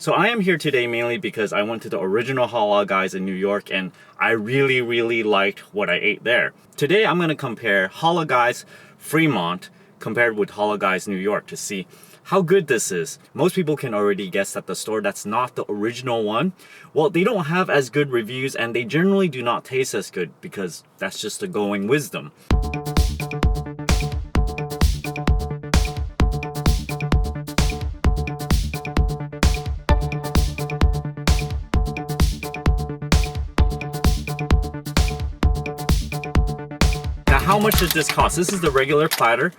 So I am here today mainly because I went to the original Halal Guys in New York and I really liked what I ate there. Today I'm going to compare Halal Guys Fremont compared with Halal Guys New York to see how good this is. Most people can already guess that the store that's not the original one, well, they don't have as good reviews and they generally do not taste as good because that's just the going wisdom. Now, how much does this cost? This is the regular platter.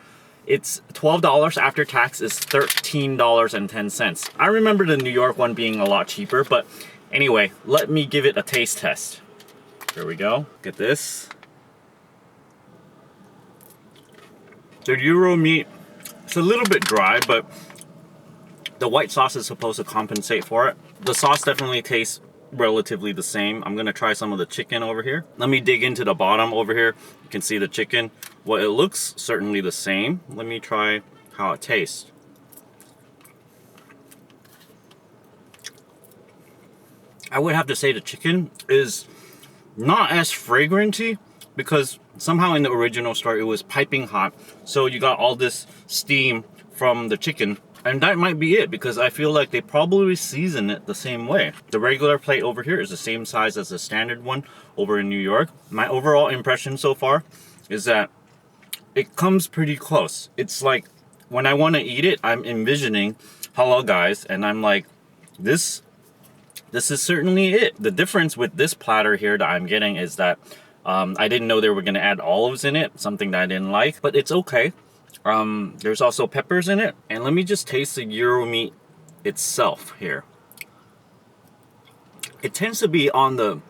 It's $12 after tax is $13.10. I remember the New York one being a lot cheaper, but anyway, let me give it a taste test. Here we go. Get this. The gyro meat, it's a little bit dry, but the white sauce is supposed to compensate for it. The sauce definitely tastes relatively the same. I'm gonna try some of the chicken over here. Let me dig into the bottom over here. You can see the chicken. Well, it looks certainly the same. Let me try how it tastes. I would have to say the chicken is not as fragranty because somehow in the original store it was piping hot. So you got all this steam from the chicken. And that might be it because I feel like they probably season it the same way. The regular plate over here is the same size as the standard one over in New York. My overall impression so far is that it comes pretty close. It's like when I want to eat it, I'm envisioning Halal Guys and I'm like, this is certainly it. The difference with this platter here that I'm getting is that I didn't know they were going to add olives in it, something that I didn't like, but it's okay. There's also peppers in it, and let me just taste the gyro meat itself here. It tends to be on the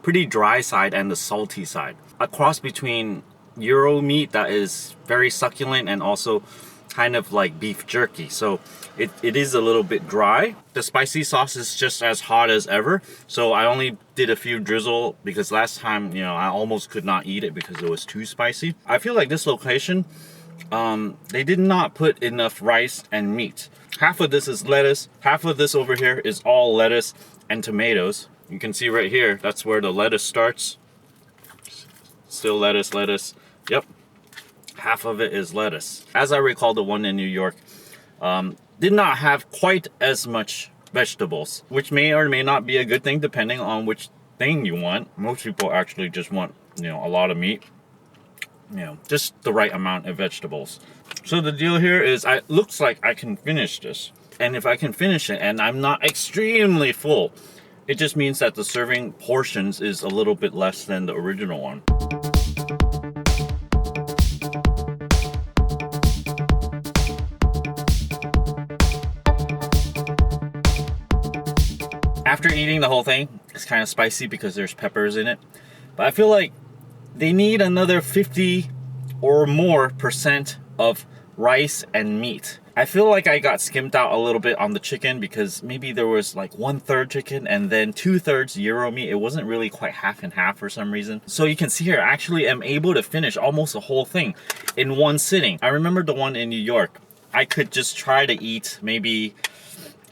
pretty dry side and the salty side. A cross between gyro meat that is very succulent and also kind of like beef jerky. So it is a little bit dry. The spicy sauce is just as hot as ever. So I only did a few drizzle because last time, I almost could not eat it because it was too spicy. I feel like this location, they did not put enough rice and meat. Half of this is lettuce, half of this over here is all lettuce and tomatoes. You can see right here, that's where the lettuce starts. Still lettuce. Yep, half of it is lettuce. As I recall, the one in New York did not have quite as much vegetables, which may or may not be a good thing depending on which thing you want. Most people actually just want, a lot of meat. Just the right amount of vegetables. So the deal here is, it looks like I can finish this. And if I can finish it and I'm not extremely full, it just means that the serving portions is a little bit less than the original one. After eating the whole thing, it's kind of spicy because there's peppers in it. But I feel like they need another 50 or more % of rice and meat. I feel like I got skimped out a little bit on the chicken because maybe there was like 1/3 chicken and then 2/3 gyro meat. It wasn't really quite half and half for some reason. So you can see here, I actually am able to finish almost the whole thing in one sitting. I remember the one in New York. I could just try to eat maybe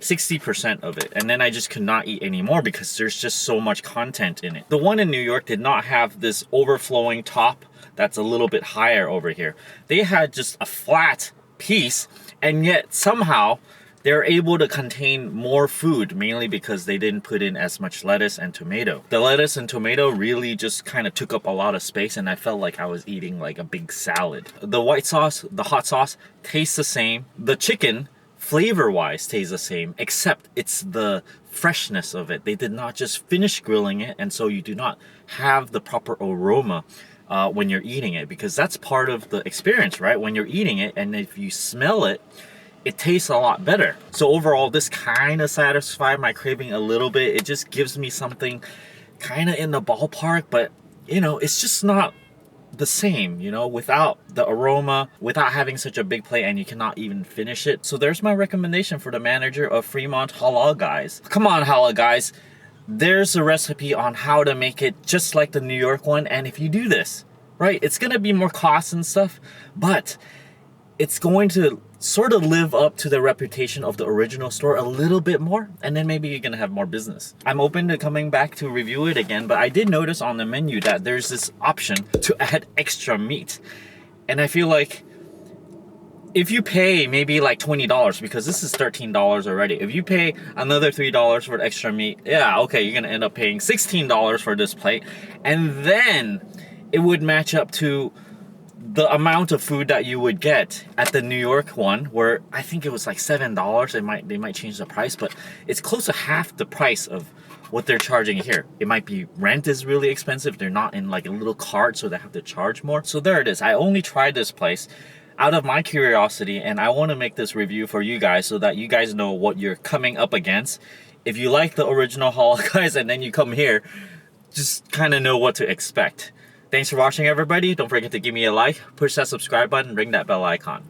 60% of it, and then I just could not eat anymore because there's just so much content in it. The one in New York did not have this overflowing top that's a little bit higher over here. They had just a flat piece, and yet somehow they're able to contain more food, mainly because they didn't put in as much lettuce and tomato. The lettuce and tomato really just kind of took up a lot of space, and I felt like I was eating like a big salad. The white sauce, the hot sauce, tastes the same. The chicken, flavor-wise, tastes the same, except it's the freshness of it. They did not just finish grilling it, and so you do not have the proper aroma when you're eating it, because that's part of the experience, right? When you're eating it, and if you smell it, it tastes a lot better. So overall, this kind of satisfied my craving a little bit. It just gives me something kind of in the ballpark, but it's just not the same, without the aroma, without having such a big plate, and you cannot even finish it. So there's my recommendation for the manager of Fremont Halal Guys. Come on, Halal Guys. There's a recipe on how to make it just like the New York one, and if you do this, right, it's gonna be more cost and stuff, but it's going to sort of live up to the reputation of the original store a little bit more, and then maybe you're gonna have more business. I'm open to coming back to review it again, but I did notice on the menu that there's this option to add extra meat. And I feel like if you pay maybe like $20, because this is $13 already, if you pay another $3 for the extra meat, yeah, okay, you're gonna end up paying $16 for this plate, and then it would match up to the amount of food that you would get at the New York one, where I think it was like $7. They might change the price, but it's close to half the price of what they're charging here. It might be rent is really expensive. They're not in like a little cart, so they have to charge more. So there it is. I only tried this place out of my curiosity, and I want to make this review for you guys so that you guys know what you're coming up against. If you like the original Halal guys and then you come here, just kind of know what to expect. Thanks for watching, everybody. Don't forget to give me a like, push that subscribe button, ring that bell icon.